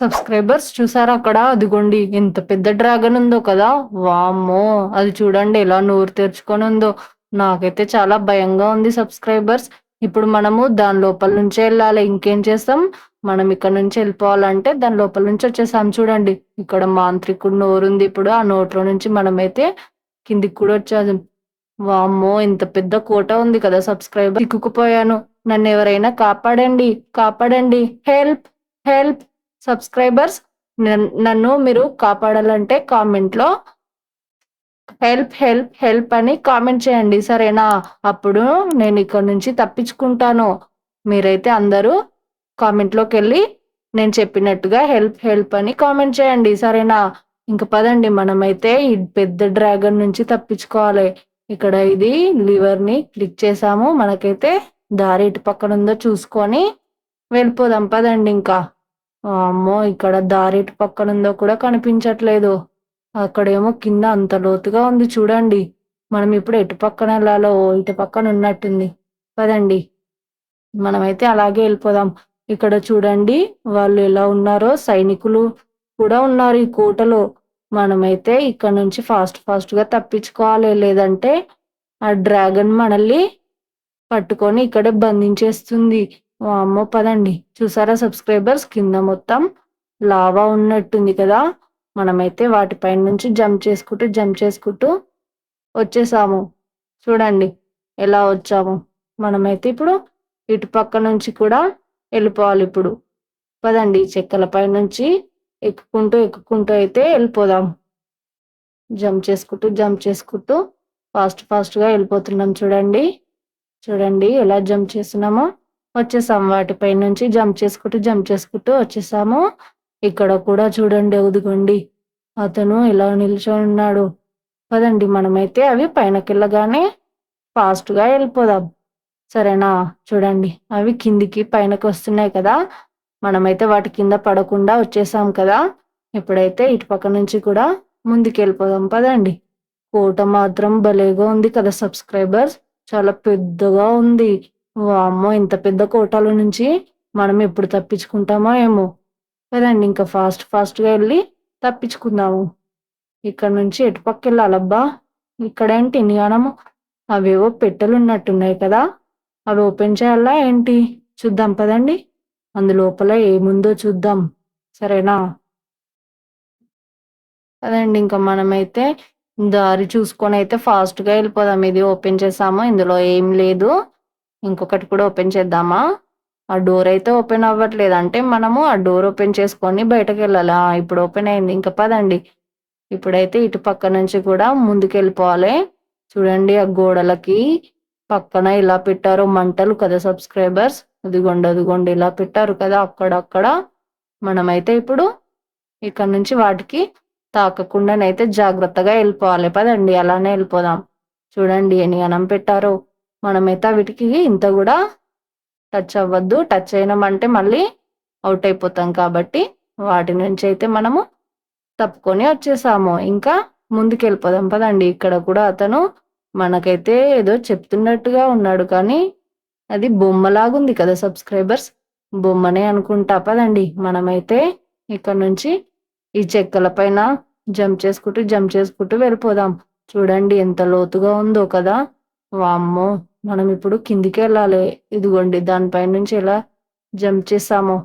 Subscribers చూసారా అక్కడ? అదిగోండి ఎంత పెద్ద డ్రాగన్ ఉందో కదా! వామ్మో! అది చూడండి ఎలా నోరు తెరుచుకొని ఉందో. నాకైతే చాలా భయంగా ఉంది సబ్స్క్రైబర్స్. ఇప్పుడు మనము దాని లోపల నుంచే ఎళ్ళాలి. ఇంకేం చేస్తాం? మనం ఇక్కడ నుంచి వెళ్ళిపోవాలంటే దాని లోపల నుంచి వచ్చేసాం చూడండి. ఇక్కడ మాంత్రికుడి నోరుంది ఇప్పుడు. ఆ నోట్లో నుంచి మనమైతే కిందికి కూడా వచ్చేసాం. వామ్మో! ఇంత పెద్ద కోట ఉంది కదా సబ్స్క్రైబర్. చిక్కుకుపోయాను. నన్నెవరైనా కాపాడండి. కాపాడండి. హెల్ప్! హెల్ప్! సబ్స్క్రైబర్స్ నన్ను మీరు కాపాడాలంటే కామెంట్లో హెల్ప్ హెల్ప్ హెల్ప్ అని కామెంట్ చేయండి సరేనా? అప్పుడు నేను ఇక్కడ నుంచి తప్పించుకుంటాను. మీరైతే అందరూ కామెంట్లోకి వెళ్ళి నేను చెప్పినట్టుగా హెల్ప్ హెల్ప్ అని కామెంట్ చేయండి సరేనా? ఇంక పదండి మనమైతే ఈ పెద్ద డ్రాగన్ నుంచి తప్పించుకోవాలి. ఇక్కడ ఇది లివర్ని క్లిక్ చేసాము. మనకైతే దారి ఇటు పక్కన ఉందో చూసుకొని వెళ్ళిపోదాం పదండి ఇంకా. అమ్మో! ఇక్కడ దారి ఎటు పక్కన ఉందో కూడా కనిపించట్లేదు. అక్కడేమో కింద అంత లోతుగా ఉంది చూడండి. మనం ఇప్పుడు ఎటు పక్కన వెళ్ళాలో ఇటు పక్కన ఉన్నట్టుంది. పదండి. మనమైతే అలాగే వెళ్ళిపోదాం. ఇక్కడ చూడండి వాళ్ళు ఎలా ఉన్నారో సైనికులు కూడా ఉన్నారు ఈ కోటలో. మనమైతే ఇక్కడ నుంచి ఫాస్ట్‌గా తప్పించుకోవాలి. లేదంటే ఆ డ్రాగన్ మనల్ని పట్టుకొని ఇక్కడే బంధించేస్తుంది. వామ్మో! పదండి. చూసారా సబ్స్క్రైబర్స్ కింద మొత్తం లావా ఉన్నట్టుంది కదా! మనమైతే వాటిపైన నుంచి జంప్ చేసుకుంటూ వచ్చేసాము. చూడండి ఎలా వచ్చామో. మనమైతే ఇప్పుడు ఇటు పక్క నుంచి కూడా వెళ్ళిపోవాలి ఇప్పుడు. పదండి చెక్కలపై నుంచి ఎక్కుకుంటూ అయితే వెళ్ళిపోదాం. జంప్ చేసుకుంటూ ఫాస్ట్‌గా వెళ్ళిపోతున్నాం చూడండి. చూడండి ఎలా జంప్ చేస్తున్నామో. వచ్చేసాం వాటిపై నుంచి జంప్ చేసుకుంటూ వచ్చేసాము. ఇక్కడ కూడా చూడండి అదిగోండి అతను ఎలా నిల్చొని ఉన్నాడు. పదండి మనమైతే అవి పైనకెళ్ళగానే ఫాస్ట్‌గా వెళ్ళిపోదాం. సరేనా? చూడండి అవి కిందికి పైనకి వస్తున్నాయి కదా! మనమైతే వాటి కింద పడకుండా వచ్చేసాం కదా! ఇప్పుడైతే ఇటు పక్క నుంచి కూడా ముందుకెళ్ళిపోదాం పదండి. కోట మాత్రం భలేగా ఉంది కదా సబ్స్క్రైబర్స్. చాలా పెద్దగా ఉంది. వామ్మో! ఇంత పెద్ద కోటలో నుంచి మనం ఎప్పుడు తప్పించుకుంటామో ఏమో. పదండి ఇంకా ఫాస్ట్‌గా వెళ్ళి తప్పించుకుందాము. ఇక్కడ నుంచి ఎటు పక్కెళ్ళాలబ్బా? ఇక్కడేంటి ఇన్నిగానము అవేవో పెట్టెలున్నట్టున్నాయి కదా! అవి ఓపెన్ చేయాలా ఏంటి? చూద్దాం పదండి. అందులోపల ఏముందో చూద్దాం. సరేనా? పదండి ఇంక మనమైతే దారి చూసుకొనైతే ఫాస్ట్‌గా వెళ్ళిపోదాం. ఇది ఓపెన్ చేసాము. ఇందులో ఏం లేదు. ఇంకొకటి కూడా ఓపెన్ చేద్దామా? ఆ డోర్ అయితే ఓపెన్ అవ్వట్లేదు. అంటే మనము ఆ డోర్ ఓపెన్ చేసుకొని బయటకెళ్ళాలి. ఇప్పుడు ఓపెన్ అయింది. ఇంక పదండి. ఇప్పుడైతే ఇటు పక్క నుంచి కూడా ముందుకెళ్ళిపోవాలి. చూడండి ఆ గోడలకి పక్కన ఇలా పెట్టారో మంటలు కదా సబ్స్క్రైబర్స్. అదిగోండి ఇలా పెట్టారు కదా అక్కడక్కడ. మనమైతే ఇప్పుడు ఇక్కడ నుంచి వాటికి తాకకుండానైతే జాగ్రత్తగా వెళ్ళిపోవాలి. పదండి అలానే వెళ్ళిపోదాం. చూడండి ఎన్ని గనం పెట్టారో. మనమైతే వీటికి ఇంత కూడా టచ్ అవ్వద్దు. టచ్ అయినామంటే మళ్ళీ అవుట్ అయిపోతాం కాబట్టి వాటి నుంచి అయితే మనము తప్పుకొని వచ్చేసాము. ఇంకా ముందుకెళ్ళిపోదాం పదండి. ఇక్కడ కూడా అతను మనకైతే ఏదో చెప్తున్నట్టుగా ఉన్నాడు కానీ అది బొమ్మలాగుంది కదా సబ్స్క్రైబర్స్. బొమ్మనే అనుకుంటా. పదండి మనమైతే ఇక్కడ నుంచి ఈ చెక్కల పైన జంప్ చేసుకుంటూ వెళ్ళిపోదాం. చూడండి ఎంత లోతుగా ఉందో కదా! వామ్మో! మనం ఇప్పుడు కిందికెళ్ళాలి. ఇదిగోండి దానిపై నుంచి ఎలా జంప్ చేసామో.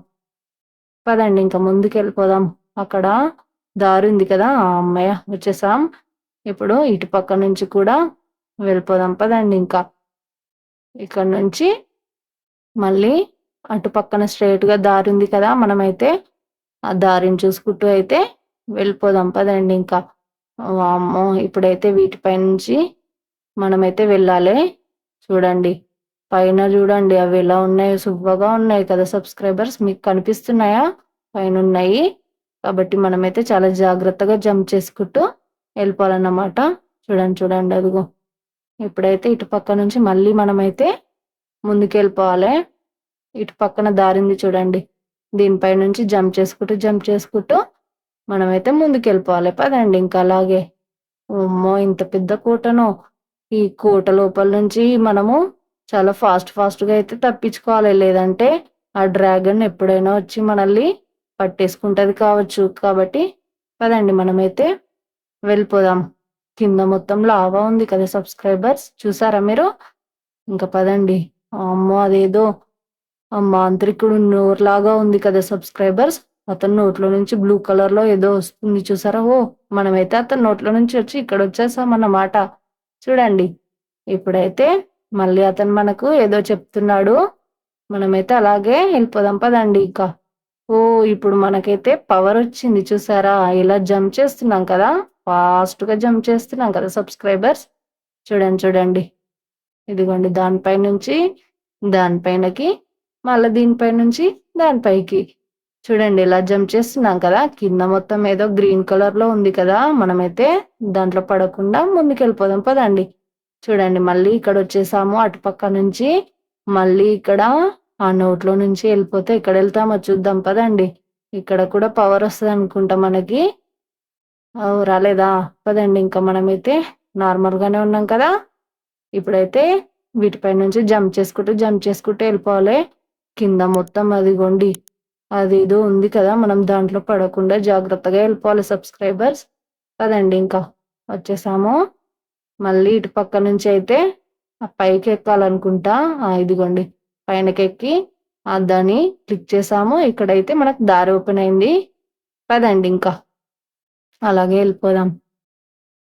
పదండి ఇంక ముందుకెళ్ళిపోదాం. అక్కడ దారి ఉంది కదా! హమ్మయ్య! వచ్చేసాం. ఇప్పుడు ఇటు పక్క నుంచి కూడా వెళ్ళిపోదాం పదండి ఇంకా. ఇక్కడ నుంచి మళ్ళీ అటు పక్కన స్ట్రెయిట్‌గా దారి ఉంది కదా! మనమైతే ఆ దారిని చూసుకుంటూ అయితే వెళ్ళిపోదాం పదండి ఇంకా. వామ్మో! ఇప్పుడైతే వీటిపై నుంచి మనమైతే వెళ్ళాలి. చూడండి. పైన చూడండి అవి ఎలా ఉన్నాయో సువ్వగా ఉన్నాయి కదా సబ్స్క్రైబర్స్. మీకు కనిపిస్తున్నాయా? పైనున్నాయి. కాబట్టి మనమైతే చాలా జాగ్రత్తగా జంప్ చేసుకుంటూ వెళ్ళిపోవాలన్నమాట. చూడండి అదిగో. ఇప్పుడైతే ఇటు పక్క నుంచి మళ్ళీ మనమైతే ముందుకెళ్ళిపోవాలి. ఇటు పక్కన దారింది చూడండి. దీనిపై నుంచి జంప్ చేసుకుంటూ మనమైతే ముందుకెళ్ళిపోవాలి. పదండి ఇంకా అలాగే. అమ్మో! ఇంత పెద్ద కోటనో. ఈ కోట లోపల నుంచి మనము చాలా ఫాస్ట్‌గా అయితే తప్పించుకోవాలి. లేదంటే ఆ డ్రాగన్ ఎప్పుడైనా వచ్చి మనల్ని పట్టేసుకుంటది కావచ్చు. కాబట్టి పదండి మనమైతే వెళ్ళిపోదాం. కింద మొత్తం లావా ఉంది కదా సబ్స్క్రైబర్స్, చూసారా మీరు? ఇంకా పదండి. అమ్మో అదేదో ఆ మాంత్రికుడు నోరులాగా ఉంది కదా సబ్స్క్రైబర్స్, అతని నోట్లో నుంచి బ్లూ కలర్ లో ఏదో వస్తుంది చూసారా? ఓ మనమైతే అతని నోట్లో నుంచి వచ్చి ఇక్కడ వచ్చేసాం అన్నమాట. చూడండి, ఇప్పుడైతే మళ్ళీ అతను మనకు ఏదో చెప్తున్నాడు. మనమైతే అలాగే వెళ్ళిపోదాం పదండి ఇంకా. ఓ ఇప్పుడు మనకైతే పవర్ వచ్చింది చూసారా? ఇలా జంప్ చేస్తున్నాం కదా, ఫాస్ట్ గా జంప్ చేస్తున్నాం కదా సబ్స్క్రైబర్స్. చూడండి చూడండి, ఇదిగోండి దానిపై నుంచి దానిపైనకి, మళ్ళీ దీనిపై నుంచి దానిపైకి. చూడండి ఇలా జంప్ చేస్తున్నాం కదా. కింద మొత్తం ఏదో గ్రీన్ కలర్ లో ఉంది కదా, మనమైతే దాంట్లో పడకుండా ముందుకెళ్ళిపోదాం పదండి. చూడండి మళ్ళీ ఇక్కడ వచ్చేసాము అటుపక్క నుంచి. మళ్ళీ ఇక్కడ ఆ నోట్లో నుంచి వెళ్ళిపోతే ఇక్కడ వెళ్తామో చూద్దాం పదండి. ఇక్కడ కూడా పవర్ వస్తుంది అనుకుంటా మనకి. రాలేదా? పదండి ఇంకా మనమైతే నార్మల్ గానే ఉన్నాం కదా. ఇప్పుడైతే వీటిపై నుంచి జంప్ చేసుకుంటూ వెళ్ళిపోవాలి. కింద మొత్తం అదిగోండి అదేదో ఉంది కదా, మనం దాంట్లో పడకుండా జాగ్రత్తగా వెళ్ళిపోవాలి సబ్స్క్రైబర్స్. పదండి ఇంకా వచ్చేసాము. మళ్ళీ ఇటు పక్క నుంచి అయితే ఆ పైకి ఎక్కాలనుకుంటా. ఇదిగోండి పైనకెక్కి దాన్ని క్లిక్ చేసాము. ఇక్కడైతే మనకు దారి ఓపెన్ అయింది. పదండి ఇంకా అలాగే వెళ్ళిపోదాం.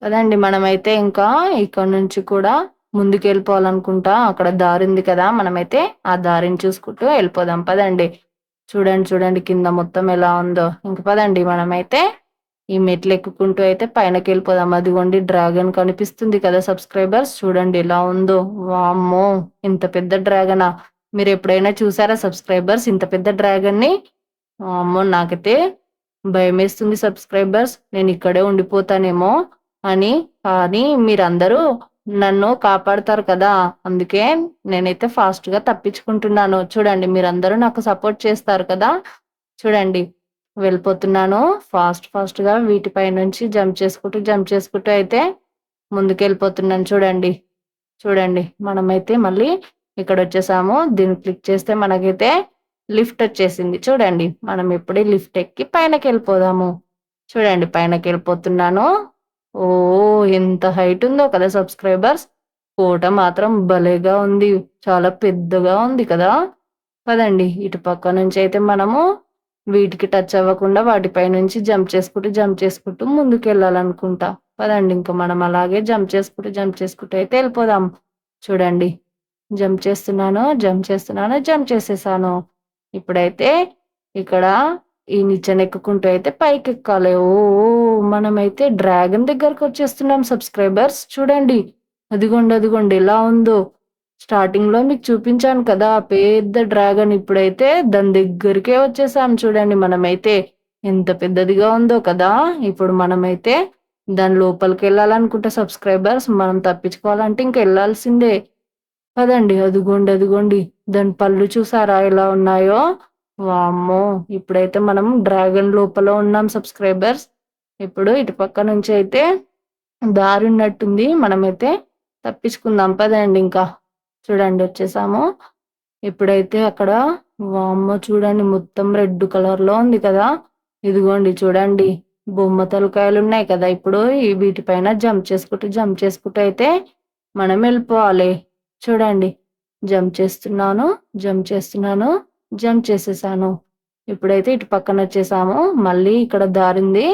పదండి మనమైతే ఇంకా ఇక్కడ నుంచి కూడా ముందుకు వెళ్ళిపోవాలనుకుంటా. అక్కడ దారి ఉంది కదా, మనమైతే ఆ దారిని చూసుకుంటూ వెళ్ళిపోదాం పదండి. చూడండి చూడండి కింద మొత్తం ఎలా ఉందో. ఇంక పదండి మనమైతే ఈ మెట్లు ఎక్కుకుంటూ అయితే పైనకి వెళ్ళిపోదాం. అదిగోండి డ్రాగన్ కనిపిస్తుంది కదా సబ్స్క్రైబర్స్, చూడండి ఎలా ఉందో. వామ్మో ఇంత పెద్ద డ్రాగనా! మీరు ఎప్పుడైనా చూసారా సబ్స్క్రైబర్స్ ఇంత పెద్ద డ్రాగన్ ని? అమ్మో నాకైతే భయమేస్తుంది సబ్స్క్రైబర్స్, నేను ఇక్కడే ఉండిపోతానేమో అని. కానీ మీరందరూ నన్ను కాపాడతారు కదా, అందుకే నేనైతే ఫాస్ట్ గా తప్పించుకుంటున్నాను. చూడండి మీరందరూ నాకు సపోర్ట్ చేస్తారు కదా. చూడండి వెళ్ళిపోతున్నాను ఫాస్ట్ ఫాస్ట్ గా. వీటిపై నుంచి జంప్ చేసుకుంటూ అయితే ముందుకెళ్ళిపోతున్నాను. చూడండి చూడండి మనమైతే మళ్ళీ ఇక్కడ వచ్చేసాము. దీన్ని క్లిక్ చేస్తే మనకైతే లిఫ్ట్ వచ్చేసింది. చూడండి మనం ఇప్పుడే లిఫ్ట్ ఎక్కి పైనకి వెళ్ళిపోదాము. చూడండి పైనకి వెళ్ళిపోతున్నాను. ఓ ఎంత హైట్ ఉందో కదా సబ్స్క్రైబర్స్. కోట మాత్రం భలేగా ఉంది, చాలా పెద్దగా ఉంది కదా. పదండి ఇటు పక్క నుంచి అయితే మనము వీటికి టచ్ అవ్వకుండా వాటిపై నుంచి జంప్ చేసుకుంటూ ముందుకు వెళ్ళాలనుకుంటా. పదండి ఇంకా మనం అలాగే జంప్ చేసుకుంటూ అయితే వెళ్ళిపోదాం. చూడండి జంప్ చేసేసాను. ఇప్పుడైతే ఇక్కడ ఈ నిచ్చెన ఎక్కుకుంటూ అయితే పైకి ఎక్కాలి. ఓ మనమైతే డ్రాగన్ దగ్గరకు వచ్చేస్తున్నాం సబ్స్క్రైబర్స్. చూడండి అదిగోండి ఎలా ఉందో. స్టార్టింగ్ లో మీకు చూపించాను కదా పెద్ద డ్రాగన్, ఇప్పుడైతే దాని దగ్గరికే వచ్చేసాం. చూడండి మనమైతే ఎంత పెద్దదిగా ఉందో కదా. ఇప్పుడు మనమైతే దాని లోపలికి వెళ్ళాలనుకుంటే సబ్స్క్రైబర్స్, మనం తప్పించుకోవాలంటే ఇంక వెళ్ళాల్సిందే. పదండి అదిగోండి దాని పళ్ళు చూసారా ఎలా ఉన్నాయో. వామ్మో ఇప్పుడైతే మనం డ్రాగన్ లోపల ఉన్నాం సబ్స్క్రైబర్స్. ఇప్పుడు ఇటు పక్క నుంచి అయితే దారి ఉన్నట్టుంది, మనమైతే తప్పించుకుందాం పదండి ఇంకా. చూడండి వచ్చేసాము. ఇప్పుడైతే అక్కడ వామ్మో చూడండి మొత్తం రెడ్ కలర్ లో ఉంది కదా. ఇదిగోండి చూడండి బొమ్మ తలకాయలు ఉన్నాయి కదా. ఇప్పుడు ఈ వీటిపైన జంప్ చేసుకుంటూ అయితే మనం వెళ్ళిపోవాలి. చూడండి జంప్ చేస్తున్నాను జంప్ చేసేసాను. ఇప్పుడైతే ఇటు పక్కన వచ్చేసాము. మళ్ళీ ఇక్కడ దారింది,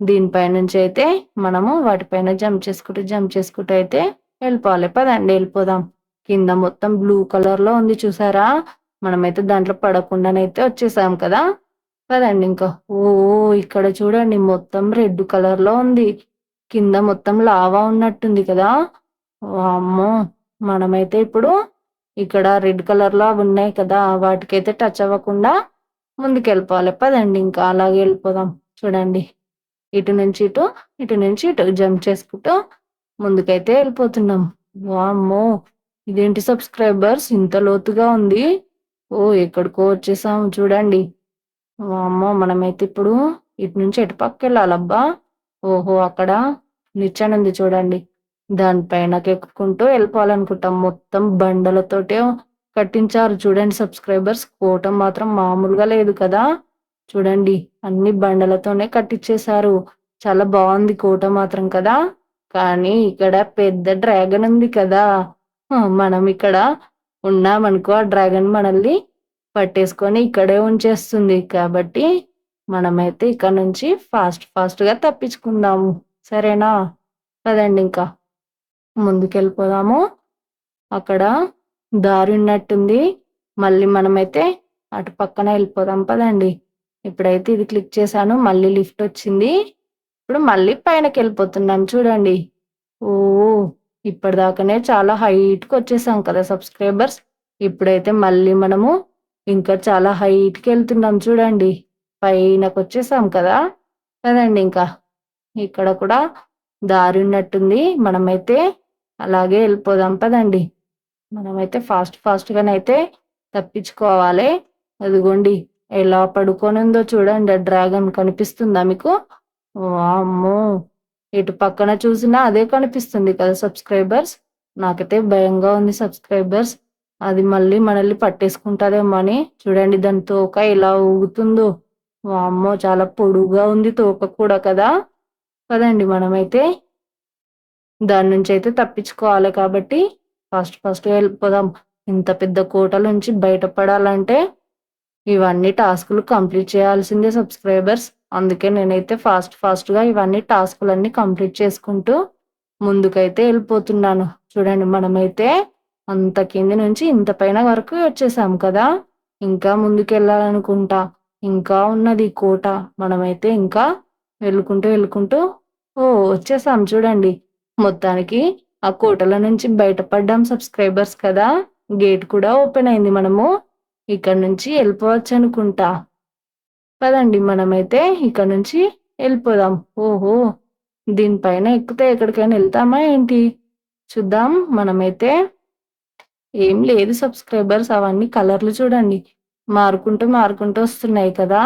దీనిపై నుంచి అయితే మనము వాటిపైన జంప్ చేసుకుంటూ అయితే వెళ్ళిపోవాలి. పదండి వెళ్ళిపోదాం. కింద మొత్తం బ్లూ కలర్ లో ఉంది చూసారా, మనమైతే దాంట్లో పడకుండానైతే వచ్చేసాం కదా. పదండి ఇంకా. ఓ ఇక్కడ చూడండి మొత్తం రెడ్ కలర్ లో ఉంది, కింద మొత్తం లావా ఉన్నట్టుంది కదా. అమ్మో మనమైతే ఇప్పుడు ఇక్కడ రెడ్ కలర్ లో ఉన్నాయి కదా, వాటికైతే టచ్ అవ్వకుండా ముందుకెళ్ళిపోవాలి. పదండి ఇంకా అలాగే వెళ్ళిపోదాం. చూడండి ఇటు నుంచి ఇటు జంప్ చేసుకుంటూ ముందుకైతే వెళ్ళిపోతున్నాం. వామ్మో ఇదేంటి సబ్స్క్రైబర్స్ ఇంత లోతుగా ఉంది. ఓ ఎక్కడికో వచ్చేసాము చూడండి. వామ్మో మనమైతే ఇప్పుడు ఇటు నుంచి ఎటు పక్క వెళ్ళాలబ్బా. ఓహో అక్కడ నిచ్చెన ఉంది చూడండి, దానిపైన ఎక్కుకుంటూ వెళ్ళిపోవాలనుకుంటాం. మొత్తం బండలతోటే కట్టించారు చూడండి సబ్స్క్రైబర్స్. కోట మాత్రం మామూలుగా లేదు కదా. చూడండి అన్ని బండలతోనే కట్టించేశారు. చాలా బాగుంది కోట మాత్రం కదా. కానీ ఇక్కడ పెద్ద డ్రాగన్ ఉంది కదా. మనం ఇక్కడ ఉన్నామనుకో ఆ డ్రాగన్ మనల్ని పట్టేసుకొని ఇక్కడే ఉంచేస్తుంది. కాబట్టి మనమైతే ఇక్కడ నుంచి ఫాస్ట్ గా తప్పించుకుందాము. సరేనా? పదండి ఇంకా ముందుకెళ్ళిపోదాము. అక్కడ దారి ఉన్నట్టుంది. మళ్ళీ మనమైతే అటు పక్కన వెళ్ళిపోదాం పదండి. ఇప్పుడైతే ఇది క్లిక్ చేశాను. మళ్ళీ లిఫ్ట్ వచ్చింది. ఇప్పుడు మళ్ళీ పైనకి వెళ్ళిపోతున్నాను చూడండి. ఓ ఇప్పటిదాకానే చాలా హైట్కి వచ్చేసాం కదా సబ్స్క్రైబర్స్. ఇప్పుడైతే మళ్ళీ మనము ఇంకా చాలా హైట్కి వెళ్తున్నాం చూడండి. పైనకి వచ్చేసాం కదా. కదండి ఇంకా ఇక్కడ కూడా దారి ఉన్నట్టుంది. మనమైతే అలాగే వెళ్ళిపోదాం పదండి. మనమైతే ఫాస్ట్గానైతే తప్పించుకోవాలి. అదిగోండి ఎలా పడుకొని ఉందో చూడండి. ఆ డ్రాగన్ కనిపిస్తుందా మీకు? వామ్మో ఇటు పక్కన చూసినా అదే కనిపిస్తుంది కదా సబ్స్క్రైబర్స్. నాకైతే భయంగా ఉంది సబ్స్క్రైబర్స్. అది మళ్ళీ మనల్ని పట్టేసుకుంటాదేమో అని. చూడండి దాని తోక ఎలా ఊగుతుందో. వామ్మో చాలా పొడుగా ఉంది తోక కూడా కదా. కదండి మనమైతే దాని నుంచి అయితే తప్పించుకోవాలి. కాబట్టి ఫాస్ట్గా వెళ్ళిపోదాం. ఇంత పెద్ద కోట నుంచి బయటపడాలంటే ఇవన్నీ టాస్కులు కంప్లీట్ చేయాల్సిందే సబ్స్క్రైబర్స్. అందుకే నేనైతే ఫాస్ట్గా ఇవన్నీ టాస్కులన్నీ కంప్లీట్ చేసుకుంటూ ముందుకైతే వెళ్ళిపోతున్నాను. చూడండి మనమైతే అంత కింది నుంచి ఇంత పైన వరకు వచ్చేసాం కదా. ఇంకా ముందుకెళ్ళాలనుకుంటా. ఇంకా ఉన్నది కోట. మనమైతే ఇంకా వెళ్ళుకుంటూ వచ్చేసాం చూడండి. మొత్తానికి ఆ కోటల నుంచి బయటపడ్డాం సబ్స్క్రైబర్స్ కదా. గేట్ కూడా ఓపెన్ అయింది. మనము ఇక్కడ నుంచి వెళ్ళిపోవచ్చు అనుకుంటా. పదండి మనమైతే ఇక్కడ నుంచి వెళ్ళిపోదాం. ఓహో దీనిపైన ఎక్కితే ఎక్కడికైనా వెళ్తామా ఏంటి? చూద్దాం. మనమైతే ఏం లేదు సబ్స్క్రైబర్స్. అవన్నీ కలర్లు చూడండి మారుకుంటూ వస్తున్నాయి కదా.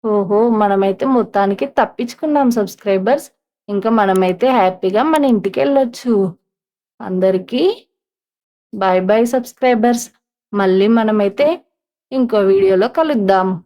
ఓహో మనమైతే మొత్తానికి తప్పించుకున్నాం సబ్స్క్రైబర్స్. ఇంకా మనమైతే హ్యాపీగా మన ఇంటికి వెళ్ళొచ్చు. అందరికీ బాయ్ బాయ్ సబ్స్క్రైబర్స్. మళ్ళీ మనమైతే ఇంకో వీడియోలో కలుద్దాం.